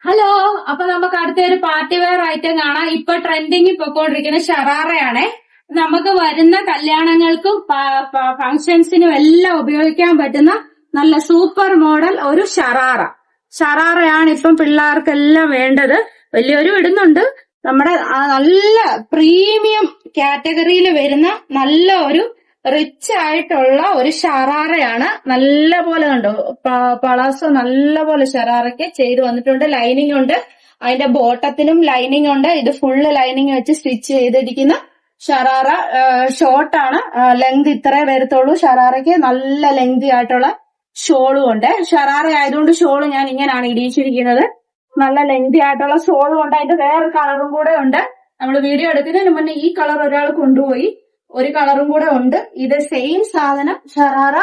Hello, അപ്പൊ നമുക്ക് അടുത്ത ഒരു പാർട്ടി വെയർ ഐറ്റം കാണാം. ഇപ്പൊ ട്രെൻഡിങ് പൊക്കോണ്ടിരിക്കുന്ന ഷറാറയാണേ. നമുക്ക് വരുന്ന കല്യാണങ്ങൾക്കും ഫംഗ്ഷൻസിനും എല്ലാം ഉപയോഗിക്കാൻ പറ്റുന്ന നല്ല സൂപ്പർ മോഡൽ ഒരു ഷറാറയാണ് ഇപ്പം പിള്ളേർക്കെല്ലാം വേണ്ടത്. വലിയൊരു ഇടുന്നുണ്ട്. നമ്മുടെ നല്ല പ്രീമിയം കാറ്റഗറിയിൽ വരുന്ന നല്ല ഒരു റിച്ച് ആയിട്ടുള്ള ഒരു ഷറാറയാണ്. നല്ല പോലെ കണ്ടോ, പളാസോ നല്ല പോലെ ഷറാറയ്ക്ക് ചെയ്ത് വന്നിട്ടുണ്ട്. ലൈനിങ് ഉണ്ട്, അതിന്റെ ബോട്ടത്തിലും ലൈനിങ് ഉണ്ട്. ഇത് ഫുള്ള് ലൈനിങ് വെച്ച് സ്റ്റിച്ച് ചെയ്തിരിക്കുന്ന ഷറാറ ഷോർട്ടാണ്. ലെങ്ത് ഇത്രേ വരത്തുള്ളൂ. ഷറാറയ്ക്ക് നല്ല ലെങ്തി ആയിട്ടുള്ള ഷോളും ഉണ്ട്. ഷറാറ ആയതുകൊണ്ട് ഷോള് ഞാൻ ഇങ്ങനെയാണ് ഇടിയിച്ചിരിക്കുന്നത്. നല്ല ലെങ്തി ആയിട്ടുള്ള ഷോളും ഉണ്ട്. അതിന്റെ വേറെ കളറും കൂടെ ഉണ്ട്. നമ്മൾ വീഡിയോ എടുക്കുന്നതിന് മുന്നേ ഈ കളർ ഒരാൾ കൊണ്ടുപോയി, ഒരു കളറും കൂടെ ഉണ്ട്. ഇത് സെയിം സാധനം ഷറാറ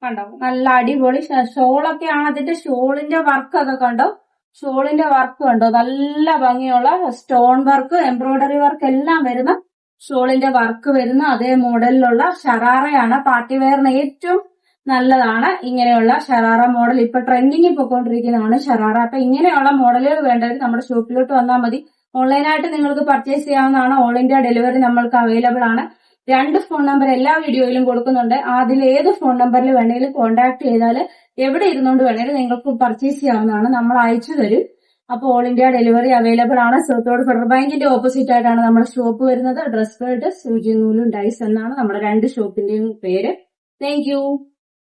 കണ്ടോ, നല്ല അടിപൊളി ഷോളൊക്കെയാണ്. അതിന്റെ ഷോളിന്റെ വർക്ക് ഒക്കെ കണ്ടോ, ഷോളിന്റെ വർക്ക് കണ്ടോ, നല്ല ഭംഗിയുള്ള സ്റ്റോൺ വർക്ക്, എംബ്രോയിഡറി വർക്ക് എല്ലാം വരുന്ന ഷോളിന്റെ വർക്ക് വരുന്ന അതേ മോഡലിലുള്ള ഷറാറയാണ്. പാർട്ടി വെയറിന് ഏറ്റവും നല്ലതാണ് ഇങ്ങനെയുള്ള ഷറാറ മോഡൽ. ഇപ്പൊ ട്രെൻഡിങ്ങിൽ പോയിക്കൊണ്ടിരിക്കുന്നതാണ് ഷറാറ. അപ്പൊ ഇങ്ങനെയുള്ള മോഡലുകൾ വേണ്ടവർ നമ്മുടെ ഷോപ്പിലോട്ട് വന്നാൽ മതി. ഓൺലൈനായിട്ട് നിങ്ങൾക്ക് പർച്ചേസ് ചെയ്യാവുന്നതാണ്. ഓൾ ഇന്ത്യ ഡെലിവറി നമ്മൾക്ക് അവൈലബിൾ ആണ്. 2 ഫോൺ നമ്പർ എല്ലാ വീഡിയോയിലും കൊടുക്കുന്നുണ്ട്. അതിൽ ഏത് ഫോൺ നമ്പറിൽ വേണമെങ്കിലും കോൺടാക്ട് ചെയ്താൽ എവിടെ ഇരുന്നുകൊണ്ട് വേണമെങ്കിലും നിങ്ങൾക്ക് പർച്ചേസ് ചെയ്യാവുന്നതാണ്. നമ്മൾ അയച്ചു തരും. അപ്പോൾ ഓൾ ഇന്ത്യ ഡെലിവറി അവൈലബിൾ ആണ്. സൗത്തോട് ഫെഡറൽ ബാങ്കിന്റെ ഓപ്പോസിറ്റ് ആയിട്ടാണ് നമ്മുടെ ഷോപ്പ് വരുന്നത്. ഡ്രസ് വേൾഡ്, സൂചി നൂലും ഡൈസ് എന്നാണ് നമ്മുടെ 2 ഷോപ്പിന്റെയും പേര്. താങ്ക്